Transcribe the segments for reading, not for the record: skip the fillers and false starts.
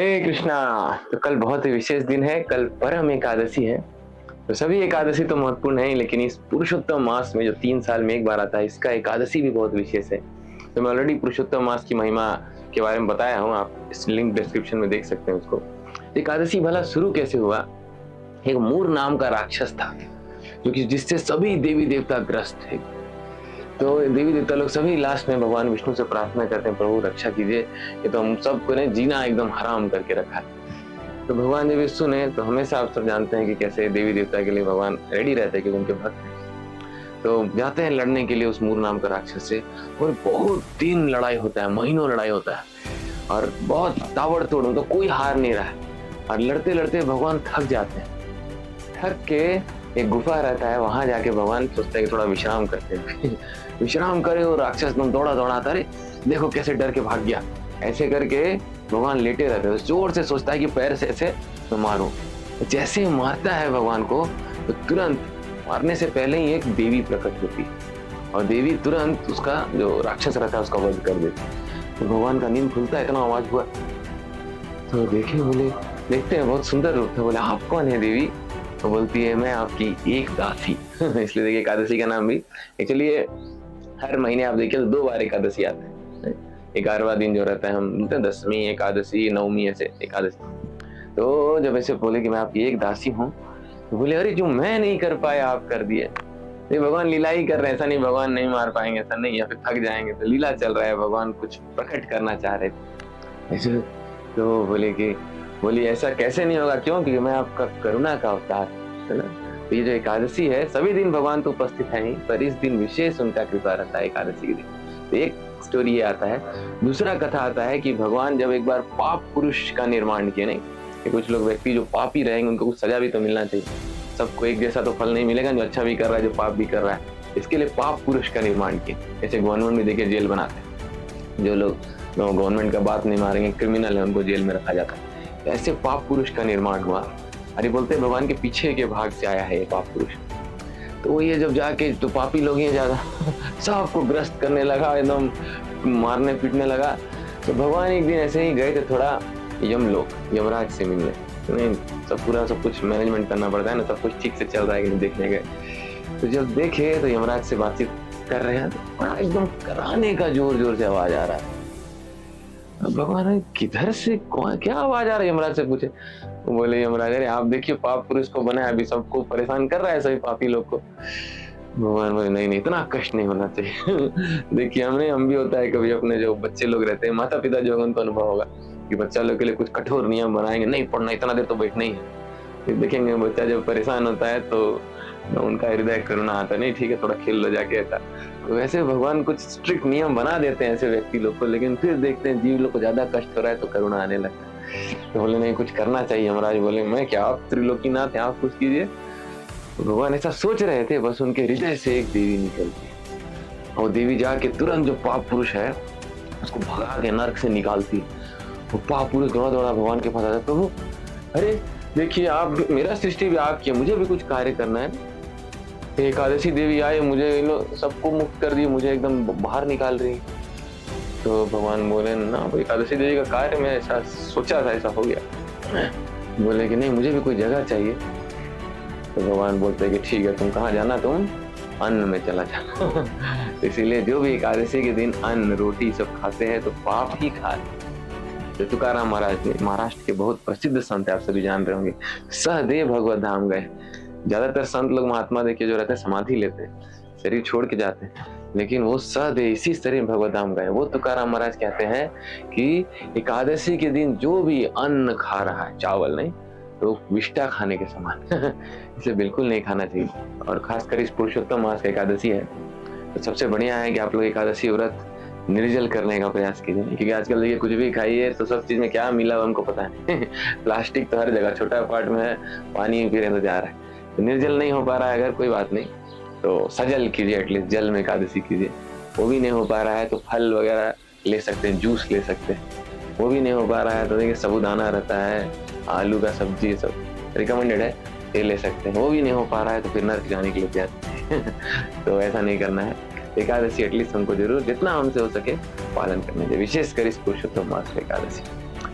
हे कृष्णा। तो कल बहुत ही विशेष दिन है, कल परम एकादशी है। तो सभी एकादशी तो महत्वपूर्ण है, लेकिन इस पुरुषोत्तम मास में जो 3 साल में एक बार आता है, इसका एकादशी भी बहुत विशेष है। तो मैं ऑलरेडी पुरुषोत्तम मास की महिमा के बारे में बताया हूँ, आप इस लिंक डिस्क्रिप्शन में देख सकते हैं उसको। तो एकादशी भला शुरू कैसे हुआ? एक मूर नाम का राक्षस था, जो कि जिससे सभी देवी देवता ग्रस्त थे। तो देवी देवता लोग सभी लास्ट में भगवान विष्णु से प्रार्थना करते हैं, प्रभु रक्षा कीजिए, ये तो हम सबको ने जीना एकदम हराम करके रखा है। तो भगवान जब ये सुने, तो हमेशा आप सब जानते हैं कि कैसे देवी देवता के लिए भगवान रेडी रहते हैं, क्योंकि उनके भक्त हैं। तो जाते हैं लड़ने के लिए उस मूर नाम का राक्षस से, और बहुत दिन लड़ाई होता है, महीनों लड़ाई होता है, और बहुत ताबड़तोड़, तो कोई हार नहीं रहा है। और लड़ते लड़ते भगवान थक जाते हैं। थक के एक गुफा रहता है, वहां जाके भगवान सोचते हैं कि थोड़ा विश्राम करते हैं। विश्राम करे, और राक्षस एकदम दौड़ा दौड़ा आता, अरे देखो कैसे डर के भाग गया। ऐसे करके भगवान लेटे रहते हैं, जोर से सोचता है कि पैर से ऐसे मैं मारूं। जैसे मारता है भगवान को, तो तुरंत मारने से पहले ही एक देवी प्रकट होती है, और देवी तुरंत उसका जो राक्षस रहता है उसका वध कर देती है। तो भगवान का नींद खुलता है, इतना आवाज हुआ। तो देखे, बोले देखते हैं बहुत सुंदर रूप है। बोले आप कौन है देवी? तो बोलती है मैं आपकी एक दासी। इसलिए देखिए एकादशी का नाम भी एक्चुअली हर महीने आप देखिए तो 2 बार एकादशी आते हैं। 11वां दिन जो रहता है, हम बोलते हैं 10वीं एकादशी, 9वीं ऐसे एकादशी। तो जब ऐसे बोले कि मैं आपकी एक दासी हूँ, तो बोले अरे जो मैं नहीं कर पाया आप कर दिए। ये भगवान लीला ही कर रहे हैं, ऐसा नहीं भगवान नहीं मार पाएंगे, ऐसा नहीं, या फिर थक जाएंगे। तो लीला चल रहा है, भगवान कुछ प्रकट करना चाह रहे थे ऐसे। तो बोली ऐसा कैसे नहीं होगा, क्यों? क्योंकि मैं आपका करुणा का अवतार है ना। तो ये जो एकादशी है, सभी दिन भगवान तो उपस्थित है ही, पर इस दिन विशेष उनका कृपा रहता है एकादशी के दिन। तो एक स्टोरी ये आता है। दूसरा कथा आता है कि भगवान जब एक बार पाप पुरुष का निर्माण किए, नहीं कि कुछ लोग व्यक्ति जो पापी रहेंगे उनको कुछ सजा भी तो मिलना चाहिए, सबको एक जैसा तो फल नहीं मिलेगा, जो अच्छा भी कर रहा है जो पाप भी कर रहा है। इसके लिए पाप पुरुष का निर्माण किए। जैसे गवर्नमेंट में देखिए जेल बनाते हैं, जो लोग गवर्नमेंट का बात नहीं मारेंगे, क्रिमिनल है, उनको जेल में रखा जाता है। ऐसे पाप पुरुष का निर्माण हुआ। अरे बोलते हैं भगवान के पीछे के भाग से आया है ये पाप पुरुष। तो ये जब जाके, तो पापी लोग ही ज्यादा सबको ग्रस्त करने लगा, एकदम मारने पीटने लगा। तो भगवान एक दिन ऐसे ही गए थे थोड़ा यमराज से मिलने। नहीं, सब कुछ मैनेजमेंट करना पड़ता है ना, सब कुछ ठीक से चल रहा है कि नहीं, देखने गए। तो जब देखे तो यमराज से बातचीत कर रहे हैं, तो एकदम कराने का जोर जोर से आवाज आ रहा है। भगवान किधर से कौन क्या आवाज आ रही है, यमराज से पूछे। वो बोले यमराज अरे आप देखिए पाप पुरुष को बनाया, अभी सबको परेशान कर रहा है सभी पापी लोग को। भगवान बोले नहीं इतना कष्ट नहीं होना चाहिए। देखिए हम भी होता है कभी, अपने जो बच्चे लोग रहते हैं, माता पिता जो उनको अनुभव होगा कि बच्चा लोग के लिए कुछ कठोर नियम बनाएंगे, नहीं पढ़ना, इतना देर तो बैठना ही है। फिर देखेंगे बच्चा जब परेशान होता है तो उनका हृदय करुणा आता है, नहीं ठीक है थोड़ा खेल लो जाके ऐसा। तो वैसे भगवान कुछ स्ट्रिक्ट नियम बना देते हैं ऐसे व्यक्ति लोग को, लेकिन फिर देखते हैं जीव लोग को ज्यादा कष्ट हो रहा है तो करुणा आने लगता है। तो बोले नहीं कुछ करना चाहिए। यमराज बोले मैं क्या, आप त्रिलोकीनाथ हैं, आप कुछ कीजिए। तो भगवान ऐसा सोच रहे थे, बस उनके हृदय से एक देवी निकलती, और देवी जाके तुरंत जो पाप पुरुष है उसको भगा के नर्क से निकालती। वो पाप पुरुष दौड़ा दौड़ा भगवान के पास आता है, प्रभु अरे देखिए आप, मेरा सृष्टि भी आप किया, मुझे भी कुछ कार्य करना है। एकादशी देवी आए, मुझे सबको मुक्त कर दिए, मुझे एकदम बाहर निकाल रही। तो भगवान बोले ना वो एकादशी देवी का कार्य मैं ऐसा सोचा था, ऐसा हो गया। बोले कि नहीं मुझे भी कोई जगह चाहिए। तो भगवान बोलते कि ठीक है तुम कहाँ जाना, तुम अन्न में चला जाना। इसीलिए जो भी एकादशी के दिन अन्न रोटी सब खाते हैं तो पाप ही खा रहे। तो तुकाराम महाराज ने, महाराष्ट्र के बहुत प्रसिद्ध संत है, आप सभी जान रहे होंगे, सहदेव भगवत धाम गए। ज्यादातर संत लोग महात्मा देखिए जो रहते हैं समाधि लेते हैं, शरीर छोड़ के जाते हैं, लेकिन वो सहदेव इसी तरह भगवत धाम गए। वो तुकाराम महाराज कहते हैं कि एकादशी के दिन जो भी अन्न खा रहा है, चावल नहीं तो विष्टा खाने के समान। इसे बिल्कुल नहीं खाना चाहिए। और खासकर इस पुरुषोत्तम मास का एकादशी है, तो सबसे बढ़िया है कि आप लोग एकादशी व्रत निर्जल करने का प्रयास कीजिए, क्योंकि आजकल देखिए कुछ भी खाइए तो सब चीज में क्या मिला हुआ हमको पता नहीं। प्लास्टिक तो हर जगह, छोटा पार्ट में है, पानी पी रहे तो जा रहा है। तो निर्जल नहीं हो पा रहा है अगर, कोई बात नहीं, तो सजल कीजिए, एटलीस्ट जल में एकादशी कीजिए। वो भी नहीं हो पा रहा है तो फल वगैरह ले सकते हैं, जूस ले सकते हैं। वो भी नहीं हो पा रहा है तो देखिए साबूदाना रहता है, आलू का सब्जी, सब रिकमेंडेड है, ये ले सकते हैं। वो भी नहीं हो पा रहा है तो फिर नर्क जाने के लिए तैयार। तो ऐसा नहीं करना है। एकादशी एटलीस्ट हमको जरूर जितना हमसे हो सके पालन करना चाहिए, विशेषकर इस पुरुषोत्तम मास एकादशी।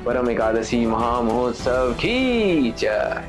परम एकादशी महामहोत्सव की जय।